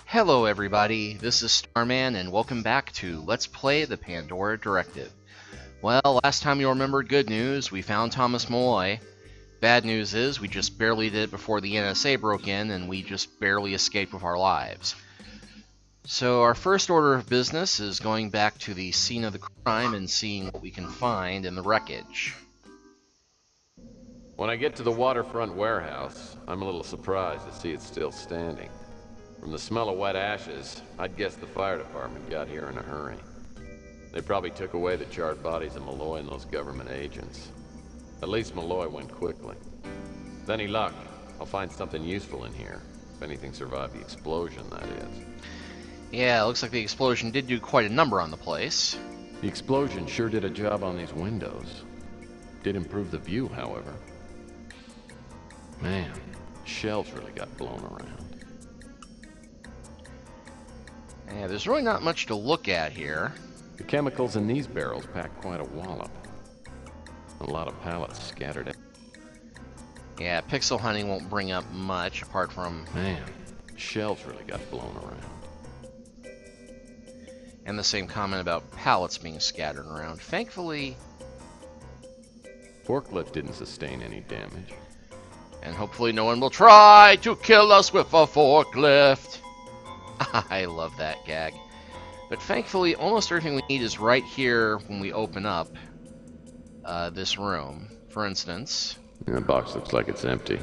Hello everybody, this is Starman and welcome back to Let's Play the Pandora Directive. Well, last time you'll remember good news, we found Thomas Malloy. Bad news is we just barely did it before the NSA broke in and we just barely escaped with our lives. So our first order of business is going back to the scene of the crime and seeing what we can find in the wreckage. When I get to the waterfront warehouse, I'm a little surprised to see it still standing. From the smell of wet ashes, I'd guess the fire department got here in a hurry. They probably took away the charred bodies of Malloy and those government agents. At least Malloy went quickly. With any luck, I'll find something useful in here. If anything survived the explosion, that is. Yeah, it looks like the explosion did do quite a number on the place. The explosion sure did a job on these windows. Did improve the view, however. Man, shells really got blown around. Yeah, there's really not much to look at here. The chemicals in these barrels pack quite a wallop. A lot of pallets scattered out. Yeah, pixel hunting won't bring up much apart from... Man, shells really got blown around. And the same comment about pallets being scattered around. Thankfully... Forklift didn't sustain any damage. And hopefully no one will try to kill us with a forklift. I love that gag. But thankfully, almost everything we need is right here when we open up this room. For instance... That box looks like it's empty.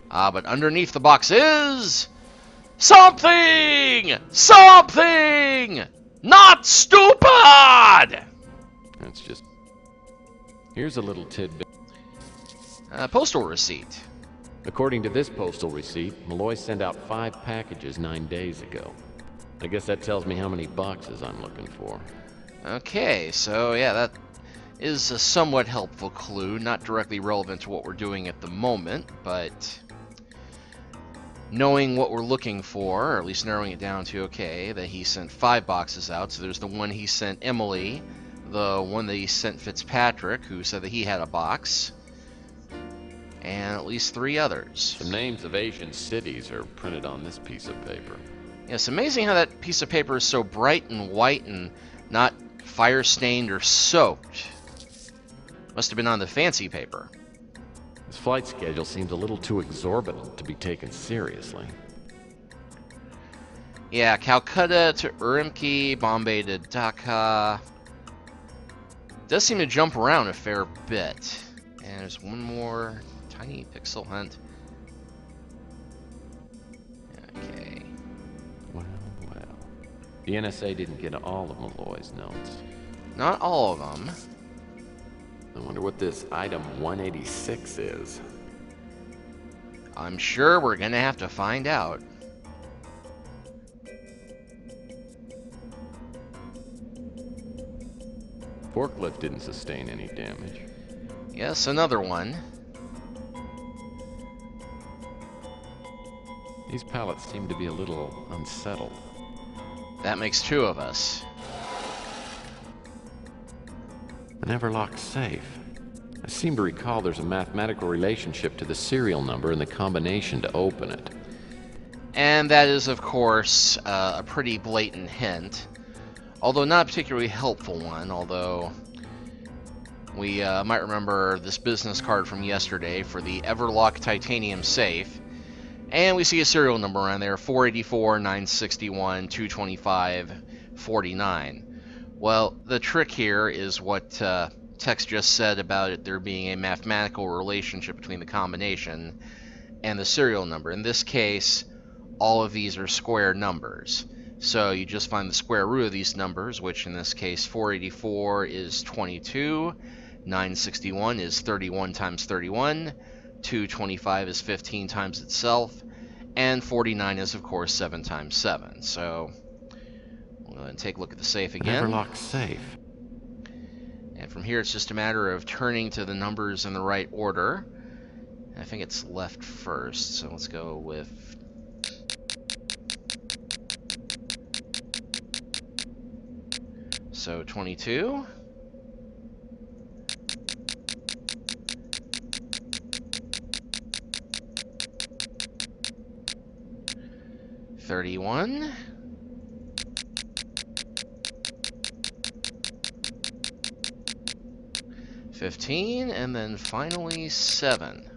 But underneath the box is... something! Something! Not stupid! That's just... Here's a little tidbit. Postal receipt. According to this postal receipt, Malloy sent out 5 packages 9 days ago. I guess that tells me how many boxes I'm looking for. Okay, so yeah, that is a somewhat helpful clue. Not directly relevant to what we're doing at the moment, but knowing what we're looking for, or at least narrowing it down to, okay, that he sent 5 boxes out. So there's the one he sent Emily, the one that he sent Fitzpatrick, who said that he had a box, and at least 3 others. The names of Asian cities are printed on this piece of paper. Yeah, it's amazing how that piece of paper is so bright and white and not fire-stained or soaked. Must have been on the fancy paper. This flight schedule seems a little too exorbitant to be taken seriously. Yeah, Calcutta to Urumqi, Bombay to Dhaka. Does seem to jump around a fair bit. And there's one more tiny pixel hunt. Okay. Well. The NSA didn't get all of Malloy's notes. Not all of them. I wonder what this item 186 is. I'm sure we're gonna have to find out. Forklift didn't sustain any damage. Yes, another one. These pallets seem to be a little unsettled. That makes 2 of us. An Everlock safe. I seem to recall there's a mathematical relationship to the serial number and the combination to open it. And that is, of course, a pretty blatant hint. Although not a particularly helpful one, although we might remember this business card from yesterday for the Everlock titanium safe. And we see a serial number on there, 484, 961, 225, 49. Well, the trick here is what Tex just said about it there being a mathematical relationship between the combination and the serial number. In this case, all of these are square numbers. So you just find the square root of these numbers, which in this case 484 is 22, 961 is 31 times 31, 225 is 15 times itself, and 49 is of course 7 times 7. So we'll go ahead and take a look at the safe again. Everlock safe. And from here it's just a matter of turning to the numbers in the right order. I think it's left first, so let's go with... So 22. 15. 31. $15, and then finally 7.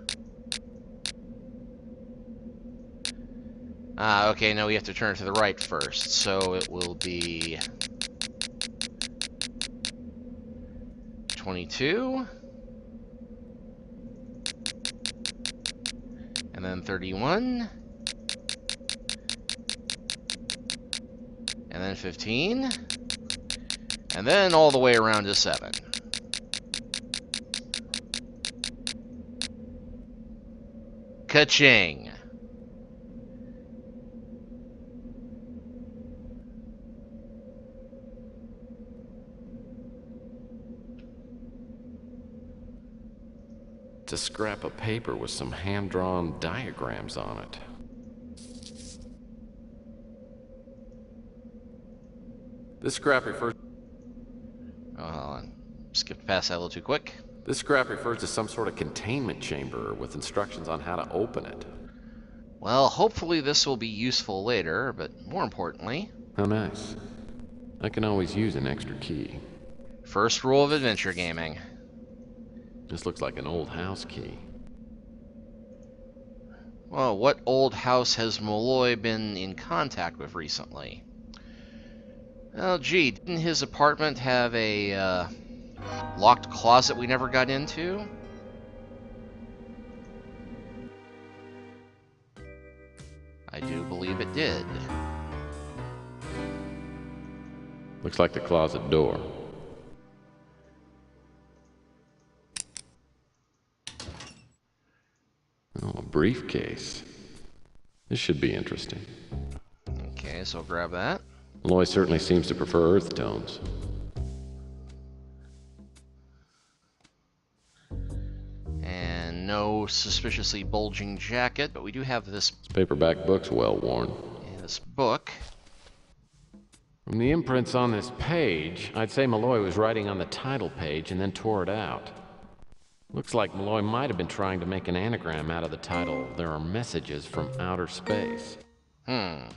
Okay, no, we have to turn to the right first, so it will be 22, and then 31, and then 15, and then all the way around to 7. Ka-ching! It's a scrap of paper with some hand-drawn diagrams on it. This scrap refers... Oh, hold on. Skipped past that a little too quick. This scrap refers to some sort of containment chamber with instructions on how to open it. Well, hopefully this will be useful later, but more importantly... How nice. I can always use an extra key. First rule of adventure gaming. This looks like an old house key. Well, what old house has Malloy been in contact with recently? Well, gee, didn't his apartment have a locked closet we never got into? I do believe it did. Looks like the closet door. Oh, a briefcase. This should be interesting. Okay, so I'll grab that. Malloy certainly seems to prefer earth tones. And no suspiciously bulging jacket, but we do have this... This paperback book's well worn. This book. From the imprints on this page, I'd say Malloy was writing on the title page and then tore it out. Looks like Malloy might have been trying to make an anagram out of the title, There Are Messages from Outer Space. Alright,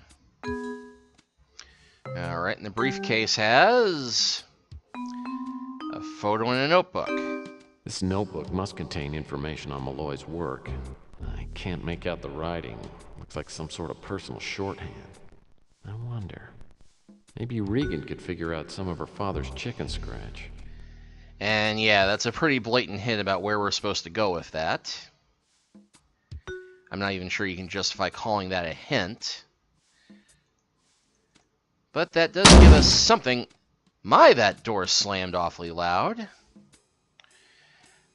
and the briefcase has a photo and a notebook. This notebook must contain information on Malloy's work. I can't make out the writing. Looks like some sort of personal shorthand. I wonder. Maybe Regan could figure out some of her father's chicken scratch. And yeah, that's a pretty blatant hint about where we're supposed to go with that. I'm not even sure you can justify calling that a hint. But that does give us something. My, that door slammed awfully loud.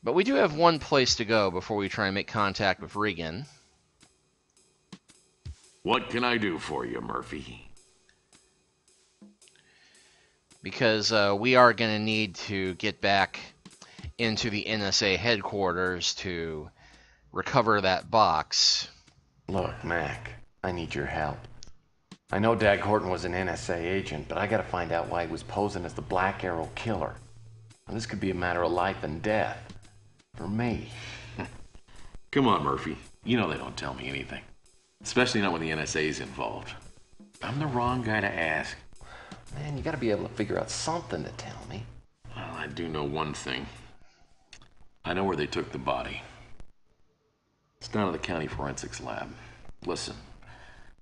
But we do have one place to go before we try and make contact with Regan. What can I do for you, Murphy? Because we are going to need to get back into the NSA headquarters to recover that box. Look, Mac, I need your help. I know Dag Horton was an NSA agent, but I gotta find out why he was posing as the Black Arrow killer. Now, this could be a matter of life and death. For me. Come on, Murphy. You know they don't tell me anything. Especially not when the NSA's involved. I'm the wrong guy to ask. Man, you gotta be able to figure out something to tell me. Well, I do know one thing. I know where they took the body. It's down at the county forensics lab. Listen,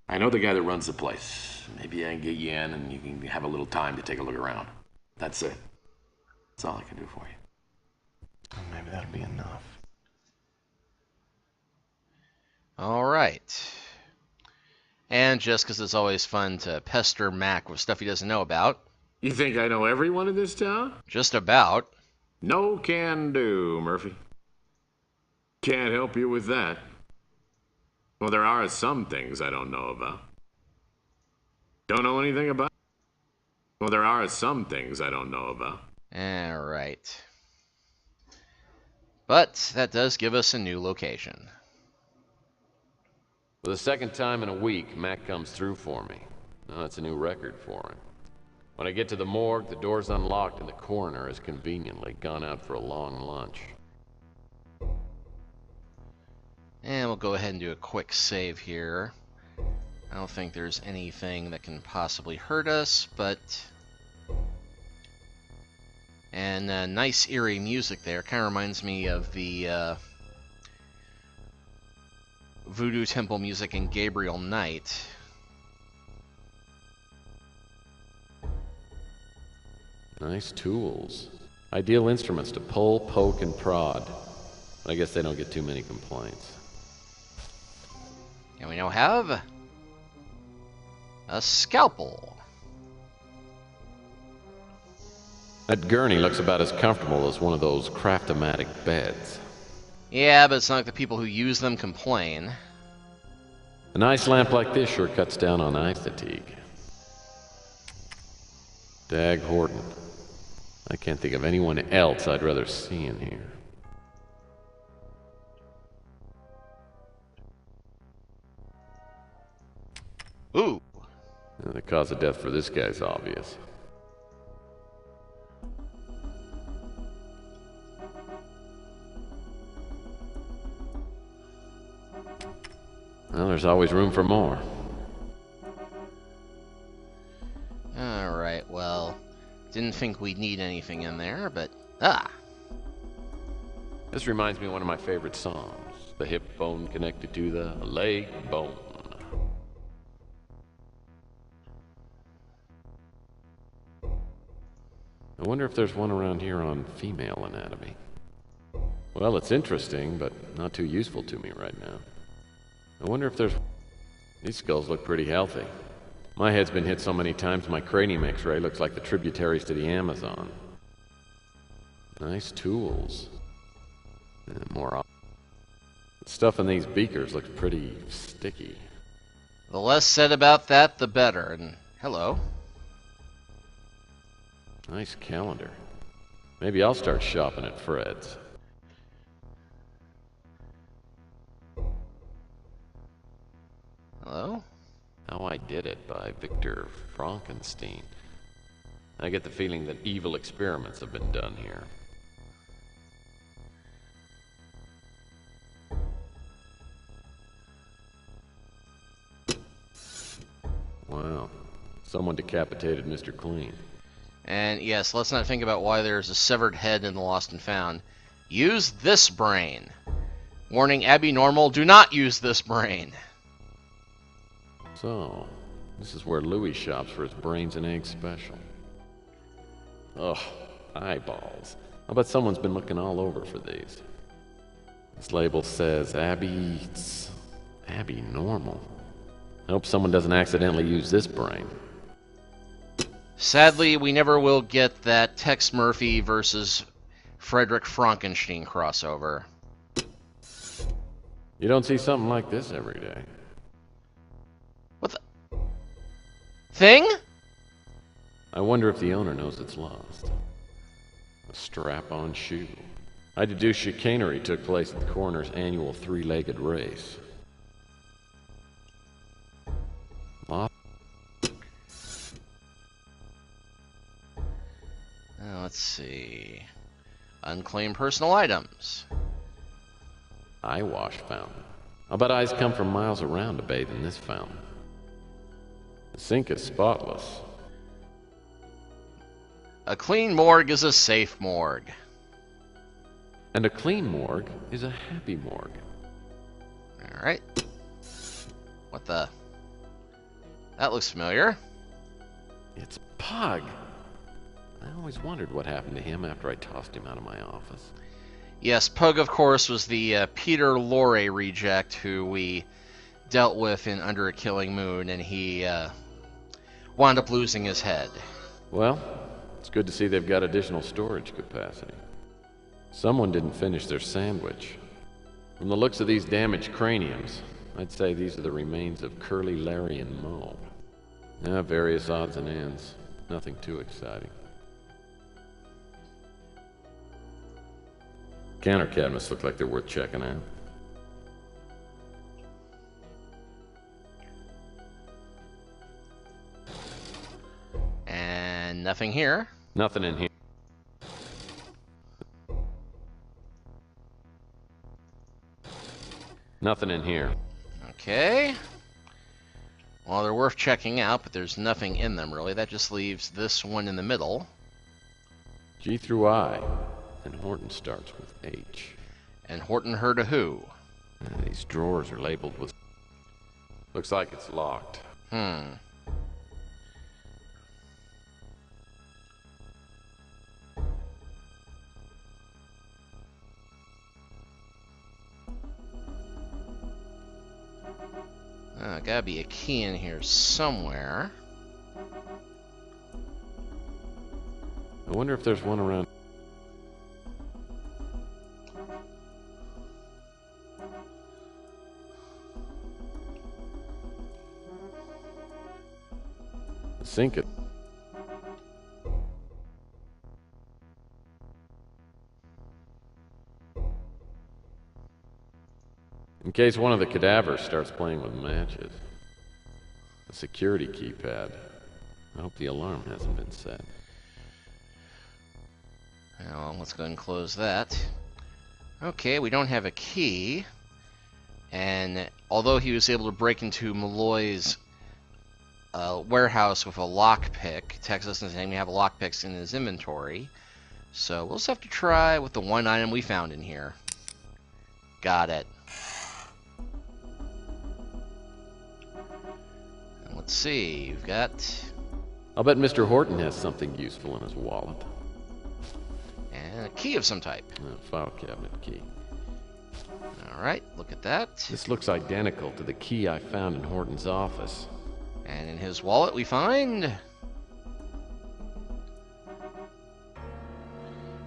I know the guy that runs the place. Maybe I can get you in and you can have a little time to take a look around. That's it. That's all I can do for you. Well, maybe that'll be enough. All right. And just because it's always fun to pester Mac with stuff he doesn't know about. You think I know everyone in this town? Just about. No can do, Murphy. Can't help you with that. Well, there are some things I don't know about. Don't know anything about? Well, there are some things I don't know about. All right. But that does give us a new location. For the second time in a week, Mac comes through for me. Now that's a new record for him. When I get to the morgue, the door's unlocked and the coroner has conveniently gone out for a long lunch. And we'll go ahead and do a quick save here. I don't think there's anything that can possibly hurt us, but... And nice eerie music there. Kind of reminds me of the Voodoo Temple music in Gabriel Knight. Nice tools. Ideal instruments to pull, poke, and prod. I guess they don't get too many complaints. And we now have a scalpel. That gurney looks about as comfortable as one of those Craft-O-Matic beds. Yeah, but it's not like the people who use them complain. A nice lamp like this sure cuts down on eye fatigue. Dag Horton. I can't think of anyone else I'd rather see in here. Ooh. Now, the cause of death for this guy's obvious. Well, there's always room for more. Alright, well, didn't think we'd need anything in there, but... Ah! This reminds me of one of my favorite songs. The hip bone connected to the leg bone. I wonder if there's one around here on female anatomy. Well, it's interesting, but not too useful to me right now. I wonder if there's... These skulls look pretty healthy. My head's been hit so many times my cranium x-ray looks like the tributaries to the Amazon. Nice tools. More... The stuff in these beakers looks pretty sticky. The less said about that, the better. And hello. Nice calendar. Maybe I'll start shopping at Fred's. Hello? How I Did It by Victor Frankenstein. I get the feeling that evil experiments have been done here. Wow. Someone decapitated Mr. Clean. And yes, let's not think about why there's a severed head in the Lost and Found. Use this brain. Warning, Abby Normal, do not use this brain. So, this is where Louis shops for his brains and eggs special. Ugh, eyeballs. I bet someone's been looking all over for these. This label says Abby Normal. I hope someone doesn't accidentally use this brain. Sadly, we never will get that Tex Murphy versus Frederick Frankenstein crossover. You don't see something like this every day. What the... Thing? I wonder if the owner knows it's lost. A strap-on shoe. I deduce chicanery took place at the coroner's annual three-legged race. Let's see. Unclaimed personal items. Eye wash fountain. I'll bet eyes come from miles around to bathe in this fountain. The sink is spotless. A clean morgue is a safe morgue. And a clean morgue is a happy morgue. Alright. What the... That looks familiar. It's Pug. I always wondered what happened to him after I tossed him out of my office. Yes, Pug, of course, was the Peter Lorre reject who we dealt with in Under a Killing Moon, and he wound up losing his head. Well, it's good to see they've got additional storage capacity. Someone didn't finish their sandwich. From the looks of these damaged craniums, I'd say these are the remains of Curly, Larry, and Moe. Various odds and ends. Nothing too exciting. Counter cabinets look like they're worth checking out. And nothing here. Nothing in here. Nothing in here. Okay. Well, they're worth checking out, but there's nothing in them, really. That just leaves this one in the middle. G through I, and Horton starts with H. And Horton heard a who? These drawers are labeled with... Looks like it's locked. Gotta be a key in here somewhere. I wonder if there's one around... Sink it. In case one of the cadavers starts playing with matches. A security keypad. I hope the alarm hasn't been set. Well, let's go ahead and close that. Okay, we don't have a key. And although he was able to break into Malloy's warehouse with a lockpick, Texas doesn't even have a lockpicks in his inventory. So we'll just have to try with the one item we found in here. Got it. And let's see, you've got... I'll bet Mr. Horton has something useful in his wallet. And a key of some type. A file cabinet key. Alright, look at that. This looks identical to the key I found in Horton's office. And in his wallet we find...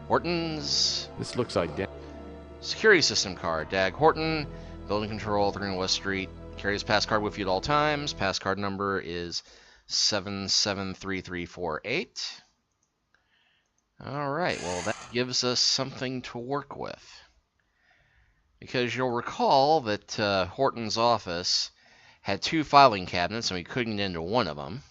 Horton's... This looks identical. Security system card. Dag Horton, building control, 3 West Street. Carry his pass card with you at all times. Pass card number is 773348. Alright, well that gives us something to work with. Because you'll recall that Horton's office had 2 filing cabinets and we couldn't get into one of them.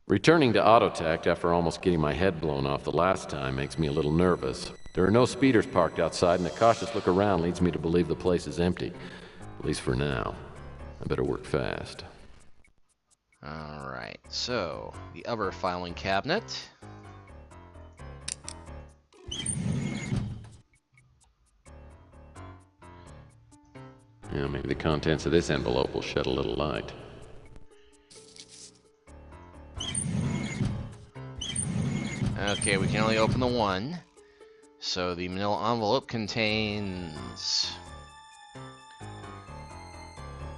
Returning to AutoTech after almost getting my head blown off the last time makes me a little nervous. There are no speeders parked outside, and a cautious look around leads me to believe the place is empty. At least for now. I better work fast. Alright, so the other filing cabinet. Yeah, maybe the contents of this envelope will shed a little light. Okay, we can only open the one. So the manila envelope contains...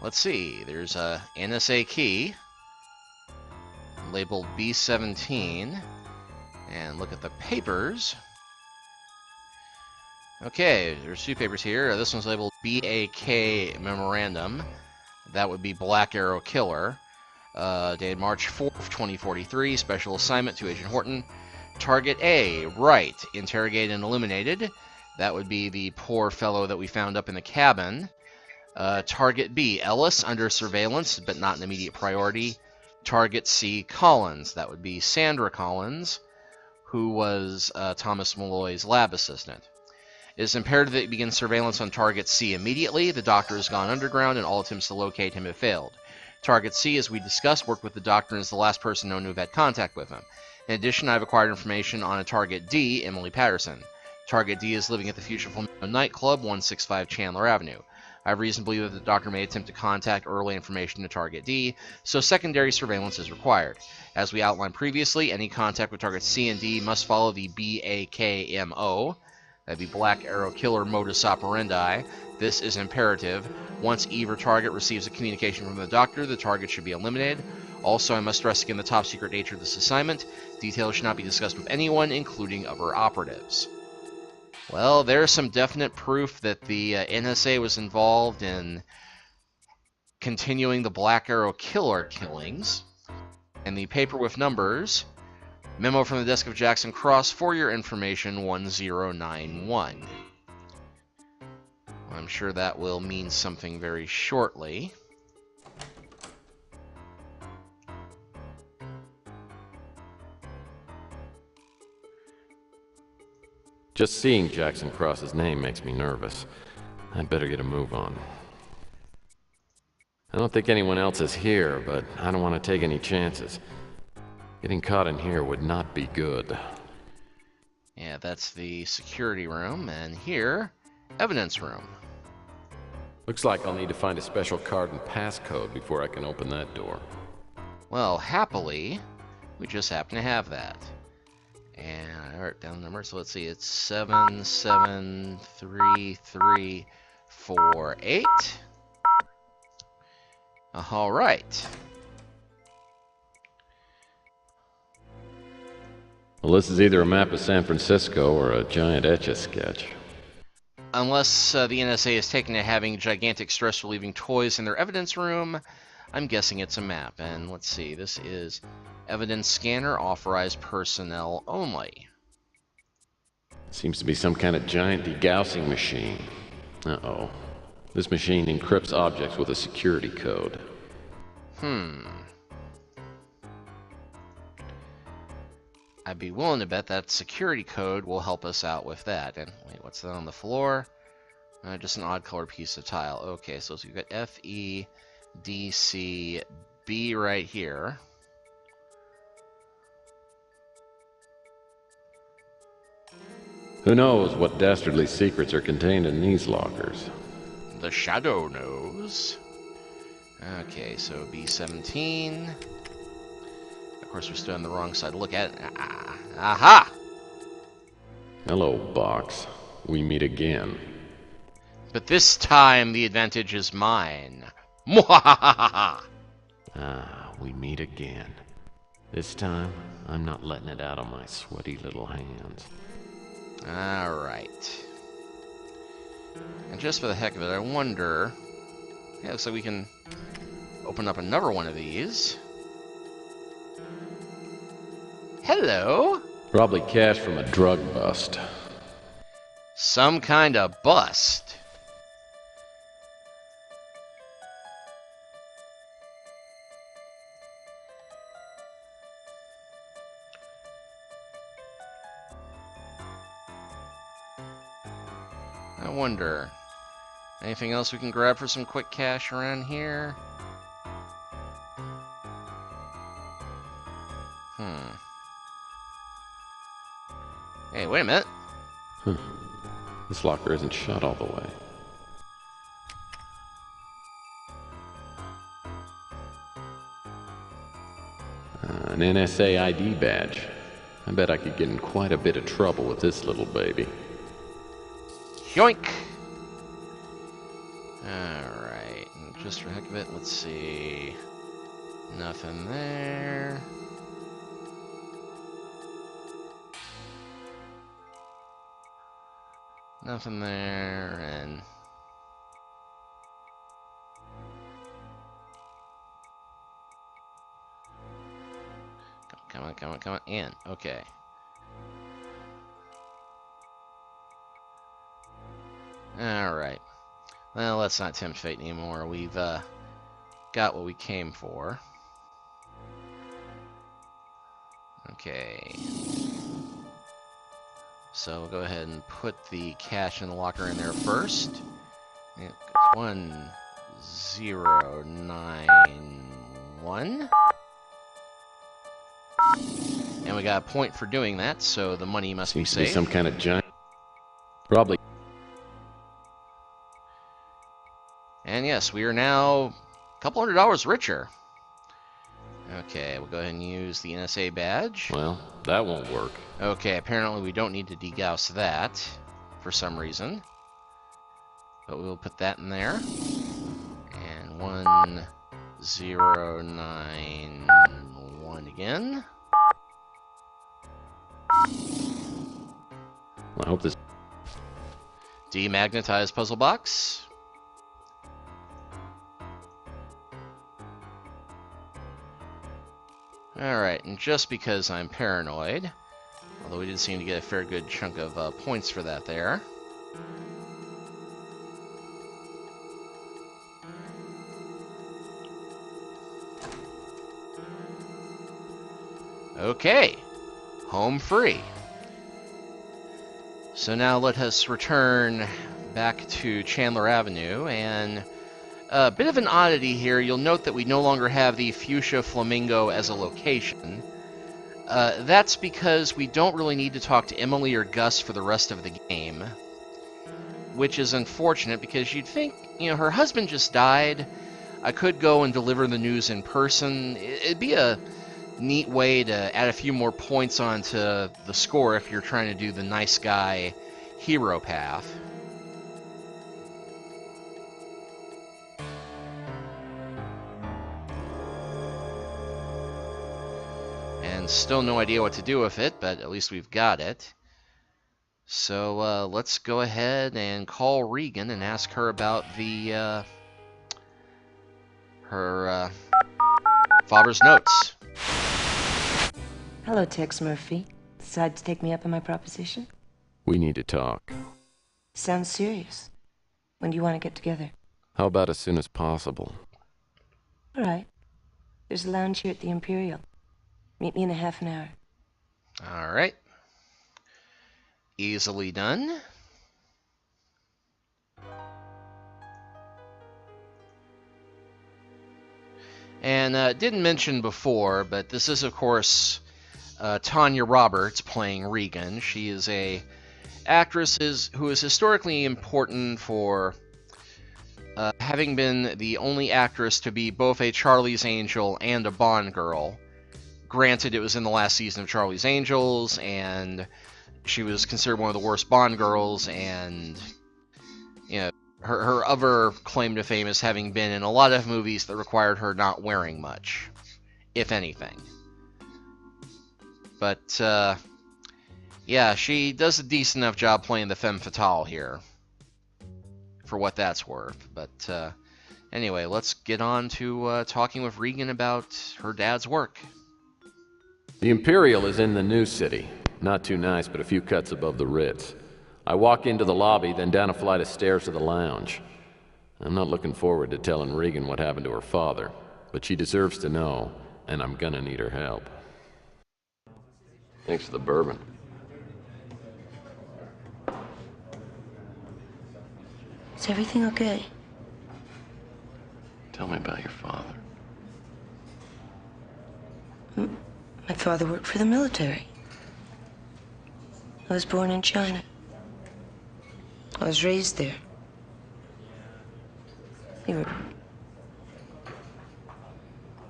Let's see, there's a NSA key labeled B17. And look at the papers. Okay, there's 2 papers here. This one's labeled BAK Memorandum. That would be Black Arrow Killer. Dated March 4th, 2043. Special assignment to Agent Horton. Target A, Wright, interrogated and eliminated. That would be the poor fellow that we found up in the cabin. Target B, Ellis, under surveillance, but not an immediate priority. Target C, Collins. That would be Sandra Collins, who was Thomas Malloy's lab assistant. It is imperative that you begin surveillance on Target C immediately. The doctor has gone underground and all attempts to locate him have failed. Target C, as we discussed, worked with the doctor and is the last person known to have had contact with him. In addition, I have acquired information on a Target D, Emily Patterson. Target D is living at the Future Flamingo nightclub, 165 Chandler Avenue. I have reason to believe that the doctor may attempt to contact or relay information to Target D, so secondary surveillance is required. As we outlined previously, any contact with Target C and D must follow the BAKMO. That'd be Black Arrow Killer modus operandi. This is imperative. Once either target receives a communication from the doctor, the target should be eliminated. Also, I must stress again the top secret nature of this assignment. Details should not be discussed with anyone, including other operatives. Well, there's some definite proof that the NSA was involved in continuing the Black Arrow Killer killings. And the paper with numbers. Memo from the desk of Jackson Cross for your information, 1091. I'm sure that will mean something very shortly. Just seeing Jackson Cross's name makes me nervous. I'd better get a move on. I don't think anyone else is here, but I don't want to take any chances. Getting caught in here would not be good. Yeah, that's the security room, and here, evidence room. Looks like I'll need to find a special card and passcode before I can open that door. Well, happily, we just happen to have that. And I wrote down the number, so let's see, it's 7733448. All right. Well, this is either a map of San Francisco or a giant Etch-a-Sketch. Unless the NSA is taken to having gigantic stress-relieving toys in their evidence room, I'm guessing it's a map. And let's see, this is evidence scanner, authorized personnel only. Seems to be some kind of giant degaussing machine. Uh-oh. This machine encrypts objects with a security code. I'd be willing to bet that security code will help us out with that. And wait, what's that on the floor? Just an odd colored piece of tile. Okay, so we've got F, E, D, C, B right here. Who knows what dastardly secrets are contained in these lockers? The shadow knows. Okay, so B17. Of course, we're still on the wrong side. Look at it. Aha! Hello, box. We meet again. But this time, the advantage is mine. Mwahaha! Ah, we meet again. This time, I'm not letting it out of my sweaty little hands. Alright. And just for the heck of it, I wonder... Yeah, looks like we can open up another one of these. Hello? Probably cash from a drug bust. Some kind of bust. I wonder, anything else we can grab for some quick cash around here? Hey, wait a minute. This locker isn't shut all the way. An NSA ID badge. I bet I could get in quite a bit of trouble with this little baby. Yoink! Alright, just for the heck of it, let's see. Nothing there. Nothing there, and... Come on, come on, come on, in. Okay. Alright. Well, let's not tempt fate anymore. We've, got what we came for. Okay. So we'll go ahead and put the cash in the locker in there first. 1091. And we got a point for doing that, so the money must be Seems to be safe. some kind of giant. Probably. And yes, we are now a couple $100 richer. Okay, we'll go ahead and use the NSA badge. Well, that won't work. Okay, apparently we don't need to degauss that for some reason. But we'll put that in there. And 1091 again. Well, I hope this. Demagnetized puzzle box. Alright, and just because I'm paranoid, although we did seem to get a fair good chunk of points for that there. Okay, home free. So now let us return back to Chandler Avenue and A bit of an oddity here, you'll note that we no longer have the Fuchsia Flamingo as a location. That's because we don't really need to talk to Emily or Gus for the rest of the game. Which is unfortunate, because you'd think, her husband just died. I could go and deliver the news in person. It'd be a neat way to add a few more points onto the score if you're trying to do the nice guy hero path. And still no idea what to do with it, but at least we've got it. So let's go ahead and call Regan and ask her about the her father's notes. Hello, Tex Murphy. Decide to take me up on my proposition? We need to talk. Sounds serious. When do you want to get together? How about as soon as possible? All right. There's a lounge here at the Imperial. Meet me in a half an hour. All right. Easily done. And didn't mention before, but this is, of course, Tanya Roberts playing Regan. She is a actress who is historically important for having been the only actress to be both a Charlie's Angel and a Bond girl. Granted, it was in the last season of Charlie's Angels, and she was considered one of the worst Bond girls, and her other claim to fame is having been in a lot of movies that required her not wearing much, if anything. But, yeah, she does a decent enough job playing the femme fatale here, for what that's worth. But, anyway, let's get on to talking with Regan about her dad's work. The Imperial is in the new city. Not too nice, but a few cuts above the Ritz. I walk into the lobby, then down a flight of stairs to the lounge. I'm not looking forward to telling Regan what happened to her father, but she deserves to know, and I'm gonna need her help. Thanks for the bourbon. Is everything okay? Tell me about your father. My father worked for the military. I was born in China. I was raised there. We were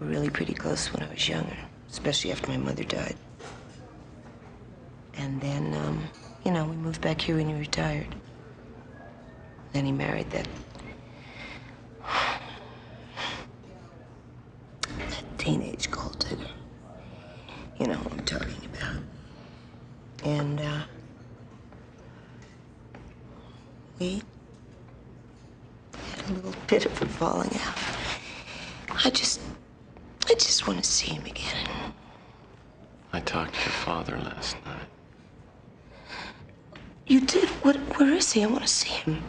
really pretty close when I was younger, especially after my mother died. And then, we moved back here when he retired. Then he married that teenage gold digger. You know what I'm talking about. And, we had a little bit of a falling out. I just want to see him again. I talked to your father last night. You did? Where is he? I want to see him.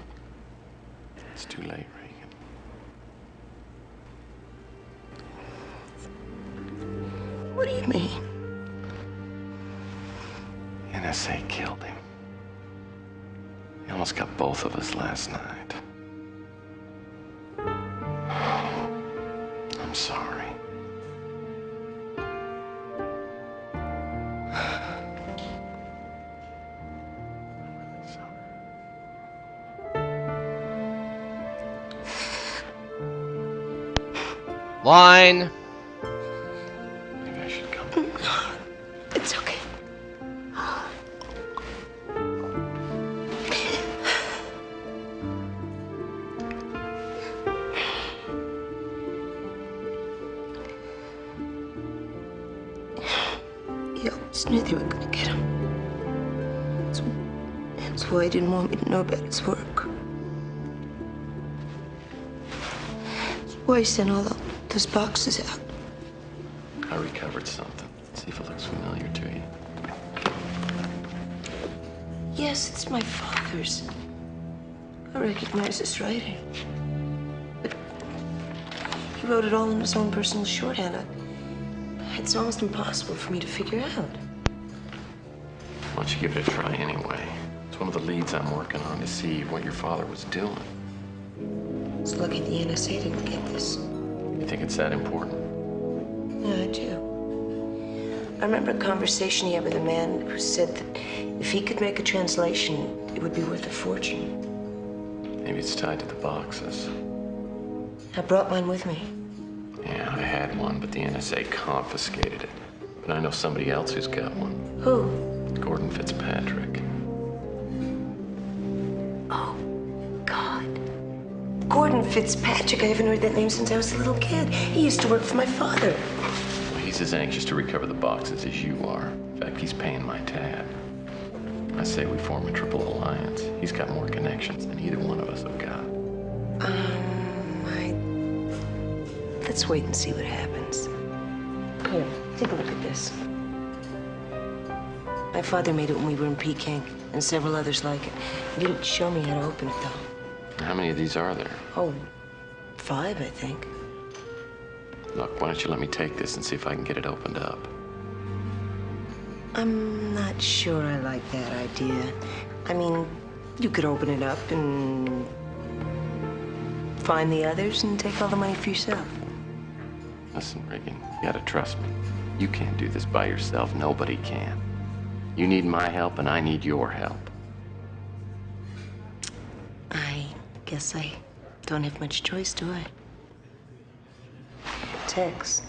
It's too late, Regan. What do you mean? NSA killed him. He almost got both of us last night. I'm sorry. Line. Maybe I should come. It's okay. You always knew they were gonna get him. That's why he didn't want me to know about his work. That's why he sent all those boxes out. I recovered something. See if it looks familiar to you. Yes, it's my father's. I recognize his writing. But he wrote it all in his own personal shorthand. It's almost impossible for me to figure out. Why don't you give it a try anyway? It's one of the leads I'm working on to see what your father was doing. It's lucky the NSA didn't get this. You think it's that important? Yeah, I do. I remember a conversation he had with a man who said that if he could make a translation, it would be worth a fortune. Maybe it's tied to the boxes. I brought mine with me. Yeah, I had one, but the NSA confiscated it. But I know somebody else who's got one. Who? Gordon Fitzpatrick. Oh, God. Gordon Fitzpatrick. I haven't heard that name since I was a little kid. He used to work for my father. Well, he's as anxious to recover the boxes as you are. In fact, he's paying my tab. I say we form a triple alliance. He's got more connections than either one of us have got. Let's wait and see what happens. Here, take a look at this. My father made it when we were in Peking, and several others like it. He didn't show me how to open it, though. How many of these are there? Oh, 5, I think. Look, why don't you let me take this and see if I can get it opened up? I'm not sure I like that idea. I mean, you could open it up and find the others and take all the money for yourself. Listen, Regan, you gotta trust me. You can't do this by yourself. Nobody can. You need my help, and I need your help. I guess I don't have much choice, do I? Tex,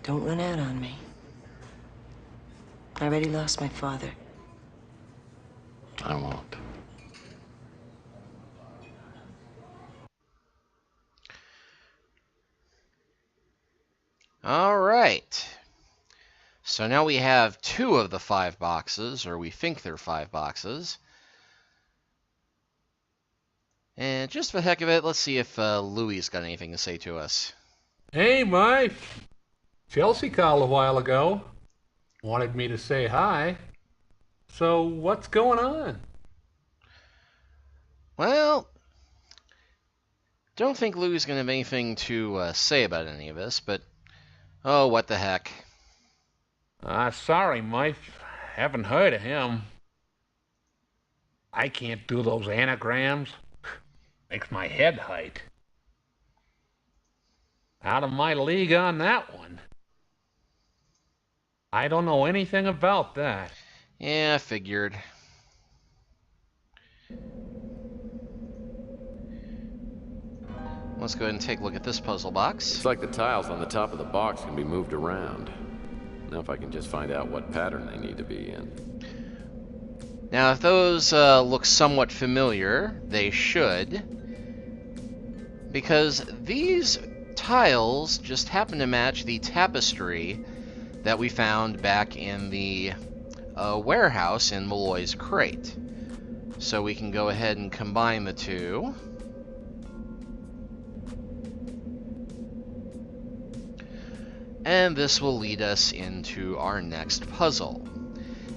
don't run out on me. I already lost my father. I won't. All right. So now we have 2 of the 5 boxes, or we think they're 5 boxes. And just for the heck of it, let's see if Louie's got anything to say to us. Hey, Mike. Chelsea called a while ago. Wanted me to say hi. So, what's going on? Well, don't think Louie's going to have anything to say about any of this, but oh, what the heck. Sorry, Mike. Haven't heard of him. I can't do those anagrams. Makes my head hurt. Out of my league on that one. I don't know anything about that. Yeah, I figured. Let's go ahead and take a look at this puzzle box. Looks like the tiles on the top of the box can be moved around. Now if I can just find out what pattern they need to be in. Now, if those look somewhat familiar, they should. Because these tiles just happen to match the tapestry that we found back in the warehouse in Malloy's crate. So we can go ahead and combine the two. And this will lead us into our next puzzle.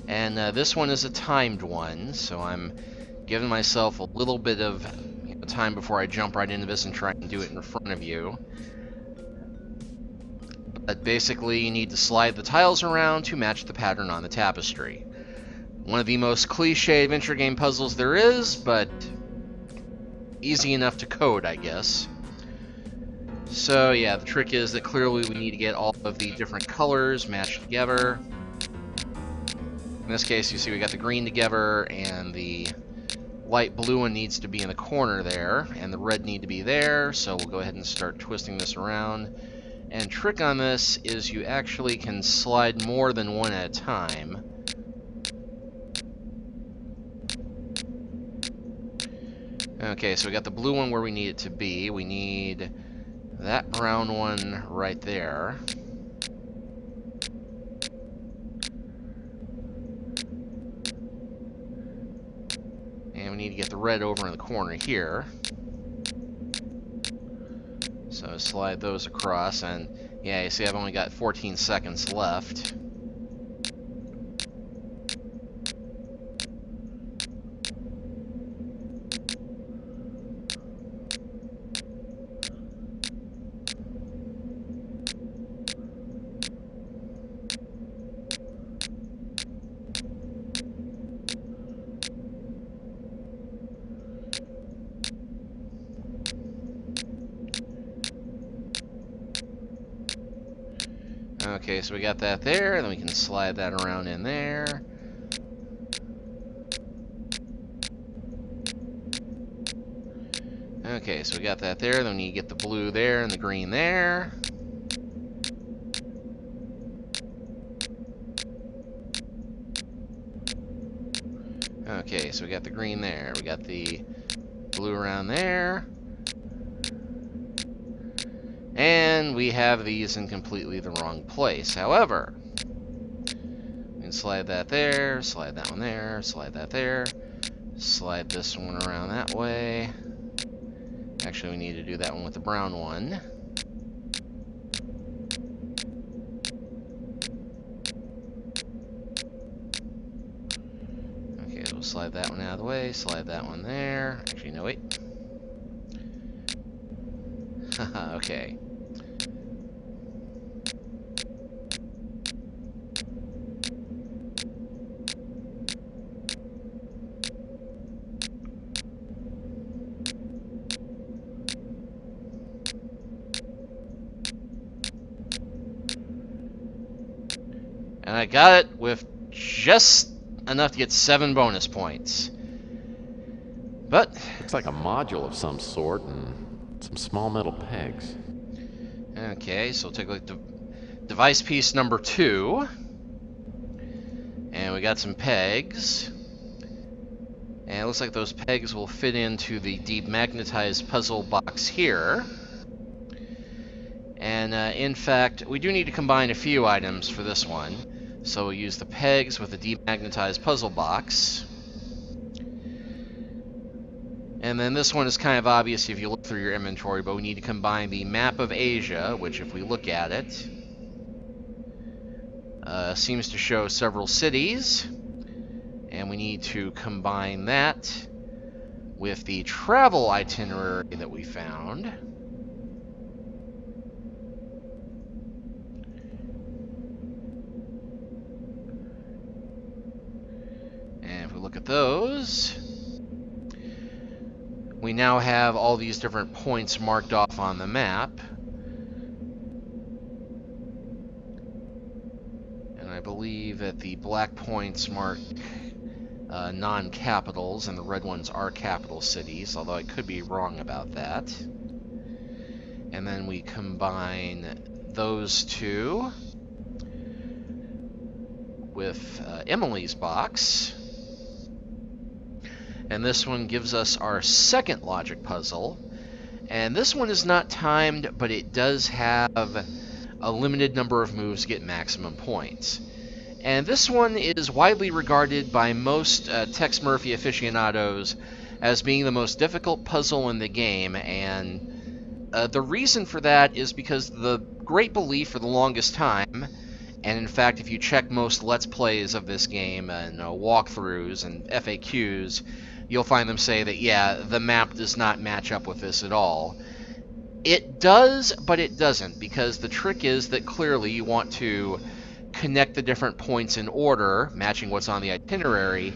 And this one is a timed one, so I'm giving myself a little bit of time before I jump right into this and try and do it in front of you. But basically, you need to slide the tiles around to match the pattern on the tapestry. One of the most cliche adventure game puzzles there is, but easy enough to code, I guess. So yeah, the trick is that clearly we need to get all of the different colors matched together. In this case, you see we got the green together, and the light blue one needs to be in the corner there, and the red need to be there, so we'll go ahead and start twisting this around. And trick on this is you actually can slide more than one at a time. Okay, so we got the blue one where we need it to be. We need that brown one right there. And we need to get the red over in the corner here. So slide those across, and yeah, you see I've only got 14 seconds left. Okay, so we got that there, then we can slide that around in there. Okay, so we got that there, then you get the blue there and the green there. Okay, so we got the green there, we got the blue around there. And we have these in completely the wrong place. However, we can slide that there, slide that one there, slide that there, slide this one around that way. Actually, we need to do that one with the brown one. Okay, we'll slide that one out of the way, slide that one there. Actually, no, wait. Haha, okay. And I got it with just enough to get 7 bonus points. But Looks like a module of some sort and some small metal pegs. okay, so we'll take a look at device piece number 2. And we got some pegs. And it looks like those pegs will fit into the demagnetized puzzle box here. And in fact, we do need to combine a few items for this one. So we'll use the pegs with the demagnetized puzzle box. And then this one is kind of obvious if you look through your inventory, but we need to combine the map of Asia, which if we look at it, seems to show several cities. And we need to combine that with the travel itinerary that we found. And if we look at those, we now have all these different points marked off on the map. And I believe that the black points mark non-capitals, and the red ones are capital cities, although I could be wrong about that. And then we combine those two with Emily's box. And this one gives us our second logic puzzle. And this one is not timed, but it does have a limited number of moves to get maximum points. And this one is widely regarded by most Tex Murphy aficionados as being the most difficult puzzle in the game. And the reason for that is because the great belief for the longest time, and in fact if you check most Let's Plays of this game and walkthroughs and FAQs, you'll find them say that, yeah, the map does not match up with this at all. It does, but it doesn't, because the trick is that clearly you want to connect the different points in order, matching what's on the itinerary,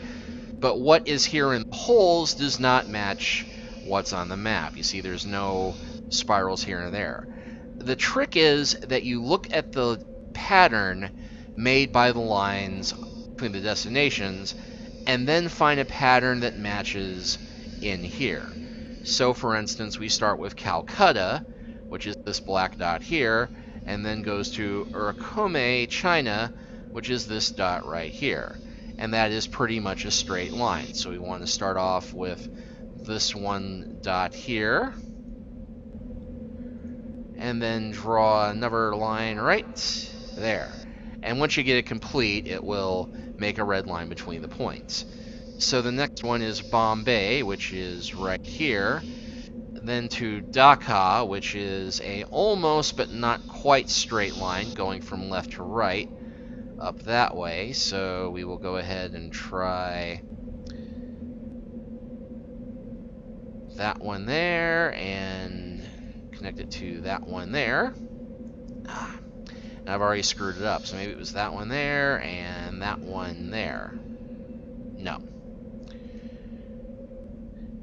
but what is here in the holes does not match what's on the map. You see there's no spirals here and there. The trick is that you look at the pattern made by the lines between the destinations and then find a pattern that matches in here. So for instance, we start with Calcutta, which is this black dot here, and then goes to Urukome, China, which is this dot right here. And that is pretty much a straight line. So we want to start off with this one dot here, and then draw another line right there. And once you get it complete, it will make a red line between the points. So the next one is Bombay, which is right here. Then to Dhaka, which is a almost but not quite straight line going from left to right up that way. So we will go ahead and try that one there and connect it to that one there. And I've already screwed it up, so maybe it was that one there and that one there. No.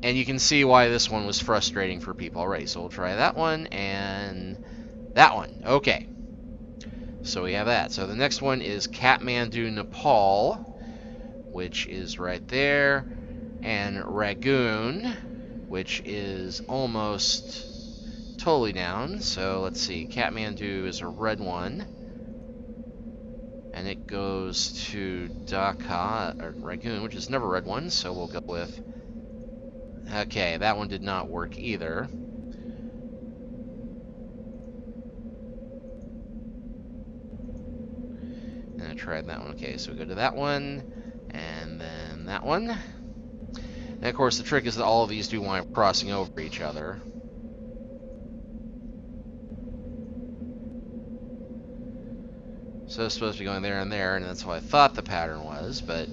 And you can see why this one was frustrating for people already. So we'll try that one and that one. Okay. So we have that. So the next one is Kathmandu, Nepal, which is right there, and Rangoon, which is almost totally down. So let's see, Kathmandu is a red one, and it goes to Dhaka, or Rangoon, which is never a red one, so we'll go with... Okay, that one did not work either. And I tried that one. Okay, so we go to that one, and then that one. And of course, the trick is that all of these do wind up crossing over each other. So it's supposed to be going there and there, and that's what I thought the pattern was, but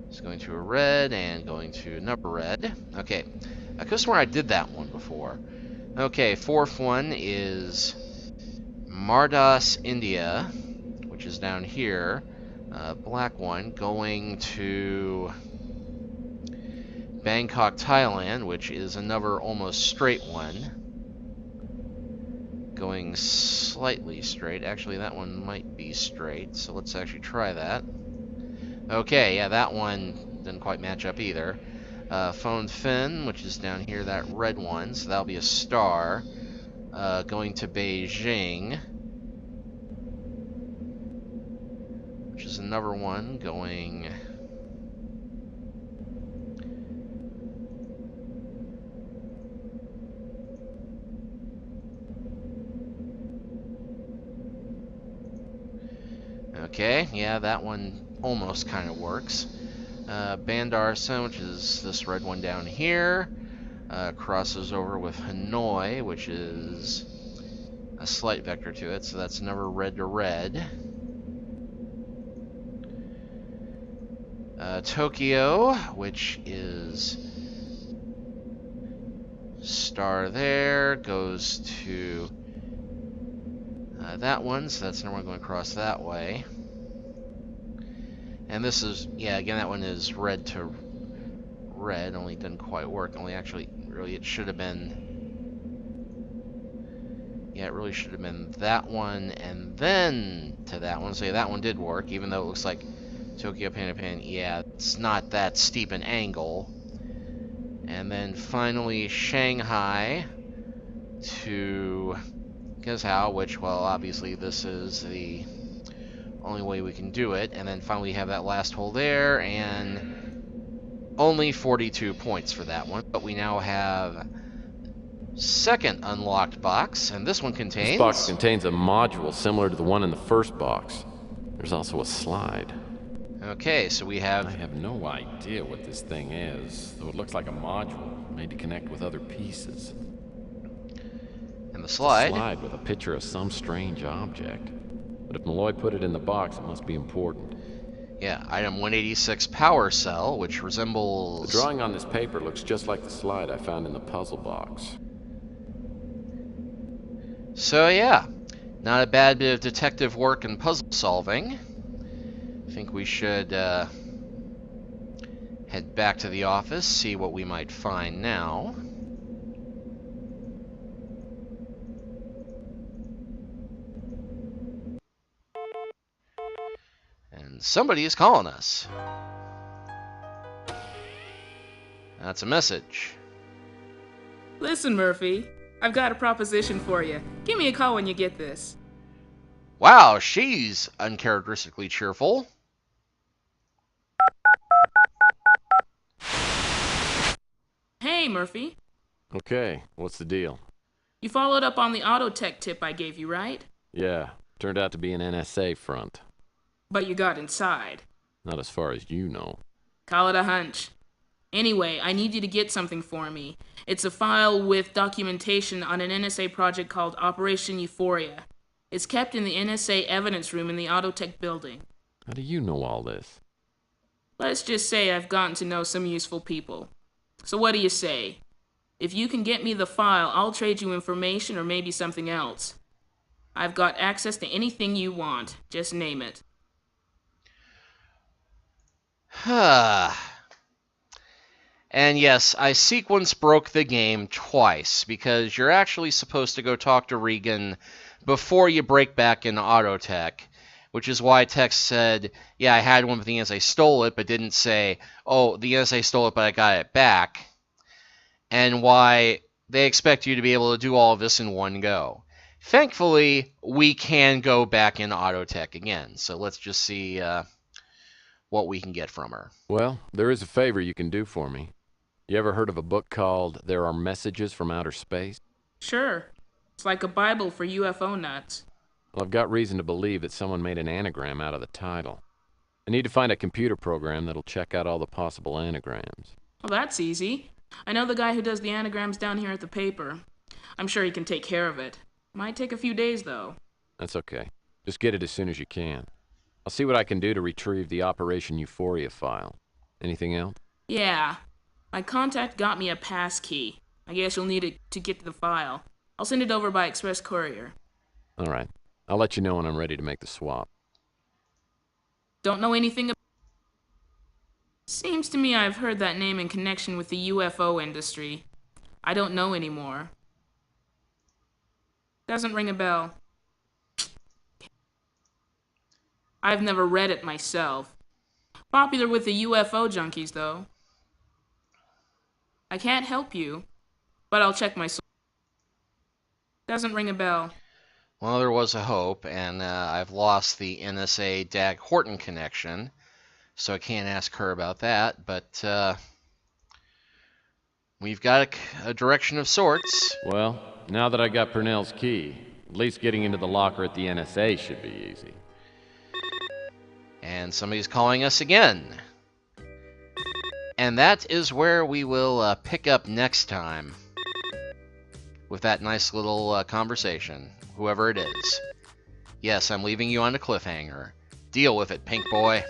it's going to a red and going to another red. Okay, I could have sworn I did that one before. Okay, fourth one is Mardas, India, which is down here. Black one going to Bangkok, Thailand, which is another almost straight one. Going slightly straight. Actually, that one might be straight, so let's actually try that. Okay, yeah, that one didn't quite match up either. Phone Fin, which is down here, that red one, so that'll be a star. Going to Beijing, which is another one going... Okay, yeah, that one almost kind of works. Bandarsan, which is this red one down here, crosses over with Hanoi, which is a slight vector to it, so that's another red to red. Tokyo, which is star there, goes to that one, so that's another one going across that way. And this is, yeah, again, that one is red to red, only didn't quite work. Only actually, really, it should have been, yeah, it really should have been that one and then to that one. So yeah, that one did work, even though it looks like Tokyo, Pan, yeah, it's not that steep an angle. And then finally, Shanghai to Guizhou, which, well, obviously this is the only way we can do it. And then finally we have that last hole there, and only 42 points for that one. But we now have second unlocked box, and this one contains... This box contains a module similar to the one in the first box. There's also a slide. Okay, so we have... I have no idea what this thing is, though it looks like a module made to connect with other pieces. And the slide. It's a slide with a picture of some strange object. But if Malloy put it in the box, it must be important. Yeah, item 186 power cell, which resembles... The drawing on this paper looks just like the slide I found in the puzzle box. So yeah, not a bad bit of detective work and puzzle solving. I think we should head back to the office, see what we might find now. And somebody is calling us. That's a message. Listen, Murphy, I've got a proposition for you. Give me a call when you get this. Wow, she's uncharacteristically cheerful. Hey, Murphy. Okay, what's the deal? You followed up on the AutoTech tip I gave you, right? Yeah, turned out to be an NSA front. But you got inside. Not as far as you know. Call it a hunch. Anyway, I need you to get something for me. It's a file with documentation on an NSA project called Operation Euphoria. It's kept in the NSA evidence room in the AutoTech building. How do you know all this? Let's just say I've gotten to know some useful people. So what do you say? If you can get me the file, I'll trade you information or maybe something else. I've got access to anything you want. Just name it. And yes, I sequence broke the game twice, because you're actually supposed to go talk to Regan before you break back into AutoTech, which is why Tech said, yeah, I had one, but the NSA stole it, but didn't say, oh, the NSA stole it, but I got it back, and why they expect you to be able to do all of this in one go. Thankfully, we can go back into AutoTech again, so let's just see what we can get from her. Well, there is a favor you can do for me. You ever heard of a book called There Are Messages from Outer Space? Sure. It's like a Bible for UFO nuts. Well, I've got reason to believe that someone made an anagram out of the title. I need to find a computer program that'll check out all the possible anagrams. Well, that's easy. I know the guy who does the anagrams down here at the paper. I'm sure he can take care of it. Might take a few days, though. That's okay. Just get it as soon as you can. I'll see what I can do to retrieve the Operation Euphoria file. Anything else? Yeah. My contact got me a pass key. I guess you'll need it to get to the file. I'll send it over by express courier. All right. I'll let you know when I'm ready to make the swap. Don't know anything about... Seems to me I've heard that name in connection with the UFO industry. I don't know anymore. Doesn't ring a bell. I've never read it myself. Popular with the UFO junkies, though. I can't help you, but I'll check my source. Doesn't ring a bell. Well, there was a hope, and I've lost the NSA Dag Horton connection, so I can't ask her about that, but we've got a direction of sorts. Well, now that I got Purnell's key, at least getting into the locker at the NSA should be easy. And somebody's calling us again. And that is where we will pick up next time with that nice little conversation, whoever it is. Yes, I'm leaving you on a cliffhanger. Deal with it, Pink Boy.